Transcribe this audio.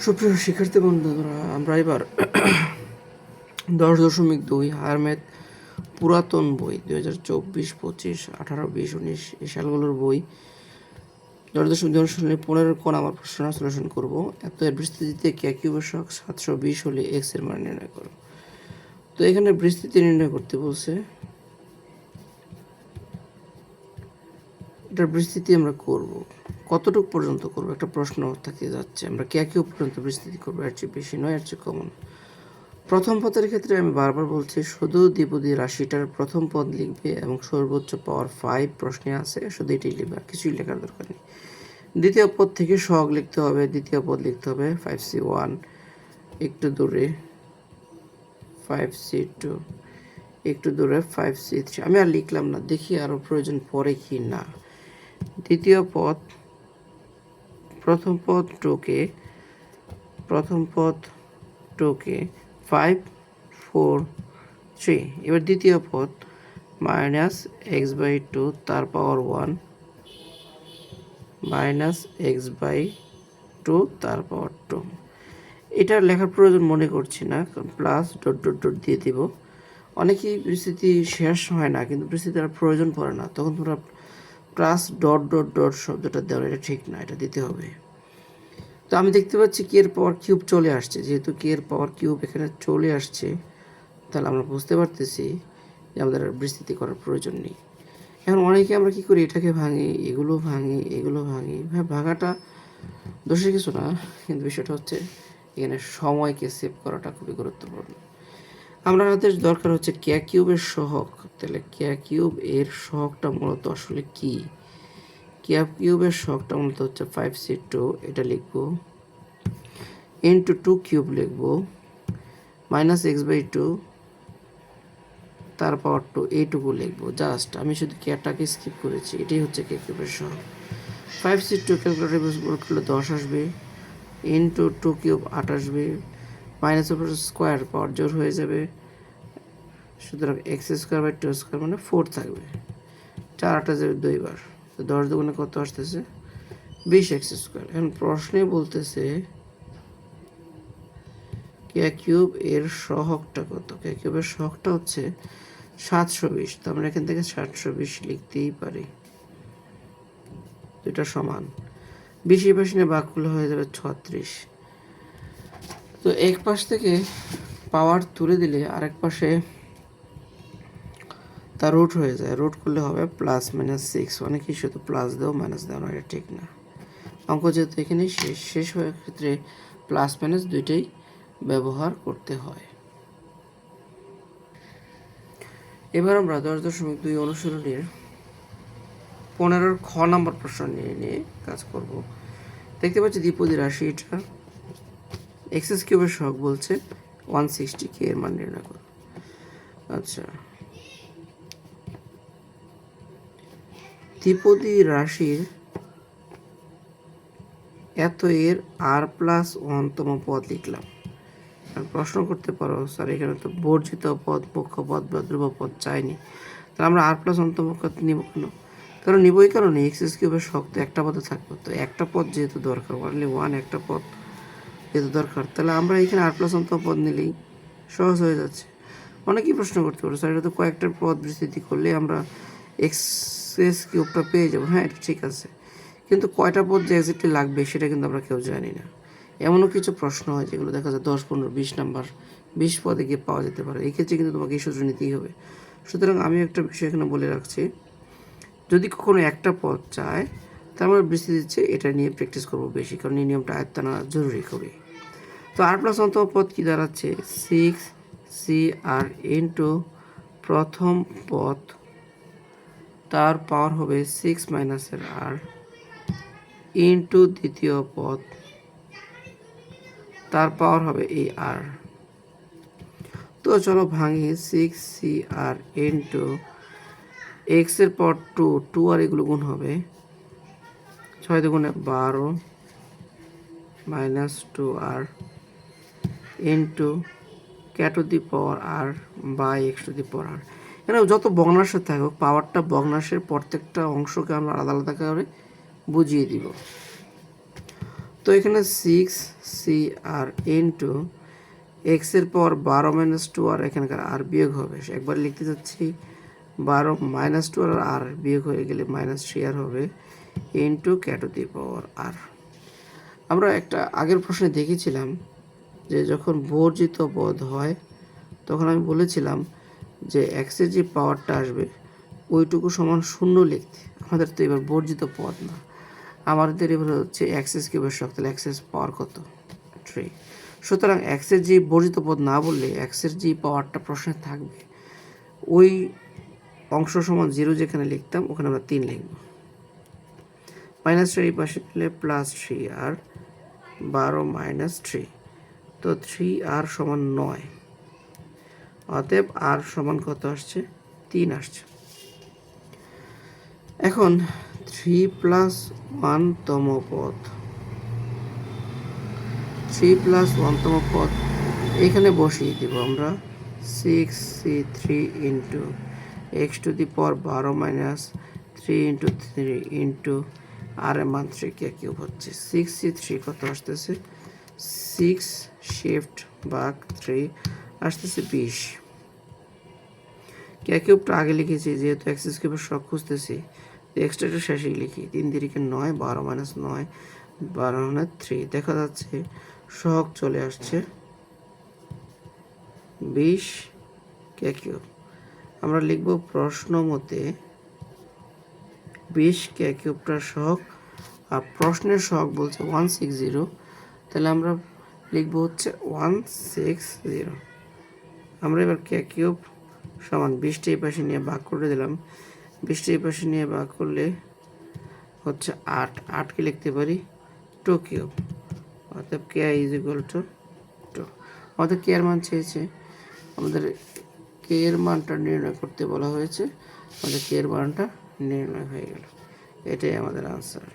সুপ্রিয় শিক্ষার্থী বন্ধুরা, আমরা এবার 10.2 হায়ার ম্যাথ পুরাতন বই 2024, 25, 18, 20, 19 এই সালগুলোর বই 10.2 অনুশীলনী 15 কোণ আমার প্রশ্ন সলিউশন করবো। এত এর বিস্তৃতিতে কে কিউবের সহগ 720 হলে এক্স এর মান নির্ণয় করো। তো এখানে বিস্তৃতি নির্ণয় করতে বলছে, এটার বিস্তৃতি আমরা করব কতটুকু পর্যন্ত করব, একটা প্রশ্ন থেকে যাচ্ছে। আমরা কে কিউব পর্যন্ত বিস্তৃতি করবো, এর চেয়ে বেশি নয়, এর চেয়ে কমন। প্রথম পদের ক্ষেত্রে আমি বারবার বলছি শুধু দ্বিপদী রাশিটার প্রথম পদ লিখবে এবং সর্বোচ্চ পাওয়ার 5 প্রশ্নে আছে, শুধু এটাই লিখবে, আর কিছুই লেখার দরকার নেই। দ্বিতীয় পদ থেকে সহগ লিখতে হবে, দ্বিতীয় পদ লিখতে হবে 5c1 একটু দূরে, 5c2 একটু দূরে, 5c3। আমি আর লিখলাম না, দেখি আরও প্রয়োজন পড়ে কি না। দ্বিতীয় পদ, প্রথম পদ 2কে 5, 4, 3। এবার দ্বিতীয় পদ -x/2 তার পাওয়ার 1 -x/2 তার পাওয়ার 2। এটা লেখার প্রয়োজন মনে করছি না, প্লাস ডট ডট ডট দিয়ে দিব। অনেকেই বিস্তৃতি শেষ হয় না, কিন্তু বিস্তৃতি আর প্রয়োজন পড়ে না, তখন তোমরা প্লাস ডট ডট ডট শব্দটা দেওয়া, এটা ঠিক না, এটা দিতে হবে। তো আমি দেখতে পাচ্ছি কে এর পাওয়ার কিউব চলে আসছে, যেহেতু কে এর পাওয়ার কিউব এখানে চলে আসছে, তাহলে আমরা বুঝতে পারতেছি যে আমাদের আর বিস্তৃতি করার প্রয়োজন নেই। এখন অনেকে আমরা কী করি, এটাকে ভাঙি, এগুলো ভাঙি, এগুলো ভাঙি। হ্যাঁ, ভাঙাটা দোষের কিছু না, কিন্তু বিষয়টা হচ্ছে এখানে সময়কে সেভ করাটা খুবই গুরুত্বপূর্ণ। আমাদের দরকার হচ্ছে কে কিউবের সহগ। তাহলে কে কিউব এর সহগটা মূলত আসলে কি? কে কিউবের সহগটা মূলত হচ্ছে 5c2, এটা লিখবো, ইন্টু 2 কিউব লিখবো, -x/2 তার পাওয়ার 2, এইটুকু লিখবো। জাস্ট আমি শুধু কেটাকে স্কিপ করেছি, এটাই হচ্ছে কে কিউবের সহগ। 5c2 ক্যালকুলেটর ইউজ করলে 10 আসবে, ইন্টু 2 কিউব 8 আসবে, মাইনাস উপর স্কোয়ার পাওয়ার জোর হয়ে যাবে, সুতরাং x²/2² মানে 4 থাকবে। 4 8 যাবে 2 বার, তো 10 দুগুণে কত আসতেছে? 20x²। এখন প্রশ্নে বলতেছে কে কিউব এর সহগটা কত? কে কিউবের সহগটা হচ্ছে 720। তো আমরা এখান থেকে 720 লিখতেই পারি, দুইটা সমান। 20 এই পাশে ভাগ করলে হয়ে যাবে 36। তো এক পাশ থেকে পাওয়ার তুলে দিলে আরেক পাশে তার রুট হয়ে যায়, রুট করলে হবে +-6। অনেকেই শুধু প্লাস দেও, মাইনাস দেও না, এটা ঠিক না। অঙ্ক যেহেতু এখানে শেষ হওয়ার ক্ষেত্রে প্লাস মাইনাস দুইটাই ব্যবহার করতে হয়। এবার আমরা 10.2 অনুশীলনীর 15 খ নম্বর প্রশ্ন নিয়ে কাজ করব। দেখতে পাচ্ছি দ্বিপদী রাশি, এটা এক্স কিউবের সহগ বলছে 160, কে এর মান নির্ণয় করো। আচ্ছা, দ্বিপদী রাশির এত এর r+1 তম পদ লিখলাম। প্রশ্ন করতে পারো, স্যার এখানে তো বর্জিত পদ, মুখ্য পদ বা ধ্রুব পদ চাইনি, তাহলে আমরা r+1 তম পদ নিব কেন? কারণ নিবই কারণে এক্স কিউবের সহগ তো একটা পদে থাকবে, তো একটা পদ যেহেতু দরকার, অনলি 1 একটা পদ যেহেতু দরকার, তাহলে আমরা এখানে r+1 তম পদ নিলেই সহজ হয়ে যাচ্ছে। অনেকেই প্রশ্ন করতে পারো, স্যার এটা তো কয়েকটা পদ বিস্তৃতি করলে আমরা এক্স কিউবটা পেয়ে যাবো। হ্যাঁ, এটা ঠিক আছে, কিন্তু কয়টা পদ যে এক্সাক্টলি লাগবে সেটা কিন্তু আমরা কেউ জানি না। এমনও কিছু প্রশ্ন হয় যেগুলো দেখা যায় 10, 15, 20 নাম্বার, 20 পদে গিয়ে পাওয়া যেতে পারে। এই ক্ষেত্রে কিন্তু তোমাকে এই সূত্র নিতেই হবে। সুতরাং আমি একটা বিষয় এখানে বলে রাখছি, যদি কখনো একটা পদ চায় তার আমরা বিস্তৃতি দিচ্ছে, এটা নিয়ে প্র্যাকটিস করবো বেশি, কারণ এই নিয়মটা আয়ত্ত আনা জরুরি খুবই। তো r+1 তম পদ কী দাঁড়াচ্ছে? 6cr ইন্টু প্রথম পদ তার পাওয়ার হবে 6 মাইনাসের r ইন্টু দ্বিতীয় পদ তার পাওয়ার হবে এই r। তো চলো ভাঙি, 6cr ইন্টু এক্স এর পর 2 আর এগুলো গুণ হবে, 6 দুগুণে 12 -2r into k to the power r by x to the power r। এখানে যত ভগ্নাংশ থাকুক, পাওয়ারটা ভগ্নাংশের প্রত্যেকটা অংশকে আমরা আলাদা আলাদা করে বুঝিয়ে দিব। তো এখানে 6 CR ইন্টু এক্সের পর 12 - 2 আর এখানকার আর বিয়োগ হবে, একবার লিখতে যাচ্ছি 12 - 2 আর বিয়োগ হয়ে গেলে -3R হবে ইন্টু k⁴ আমরা একটা আগের প্রশ্নে দেখেছিলাম যে যখন বর্জিত পদ হয় তখন আমি বলেছিলাম যে এক্সের যে পাওয়ারটা আসবে ওইটুকু সমান 0 লিখতে। আমাদের তো এবার বর্জিত পদ না, আমাদের এবার হচ্ছে এক্সেস কিউবের শখ, তাহলে এক্সেস পাওয়ার কত? 3। সুতরাং এক্সের যে বর্জিত পদ না বললে এক্সের যে পাওয়ারটা প্রশ্নে থাকবে ওই অংশ সমান 0 যেখানে লিখতাম ওখানে আমরা 3 লিখব। -3 এই পাশে গেলে +3R 12 - 3, তো 3R সমান 9, অতএব আর সমান কত আসছে? 3 আসছে। এখন 3+1তম পদ, 3+1তম পদ এখানে বসিয়ে দেব আমরা 6C3 into x⁻12 - 3 into 3 into আর এর মান 3 k³ হচ্ছে 6C3 কত আসতেছে? 6 শিফট ভাগ 3 আসতেছে 20। k³ আগে লিখেছি, যেহেতু এক্সেস কিউবের শখ খুঁজতেছি এক্সট্রাটা শেষেই লিখি। 3 × 9 12 - 9 12 - 3, দেখা যাচ্ছে শখ চলে আসছে 20 k³। আমরা লিখব প্রশ্ন মতে 20 k³ শখ, আর প্রশ্নের শখ বলছে 160, তাহলে আমরা লিখব হচ্ছে 160। আমরা এবার k³ সমান 20টা এই পাশে নিয়ে ভাগ করে দিলাম, 20টা এই পাশে নিয়ে ভাগ করলে হচ্ছে 8, 8কে লিখতে পারি 2³, অর্থাৎ k = 2। আমাদের k এর মান চেয়েছে, আমাদের k এর মানটা নির্ণয় করতে বলা হয়েছে, আমাদের k এর মানটা নির্ণয় হয়ে গেল, এটাই আমাদের আনসার।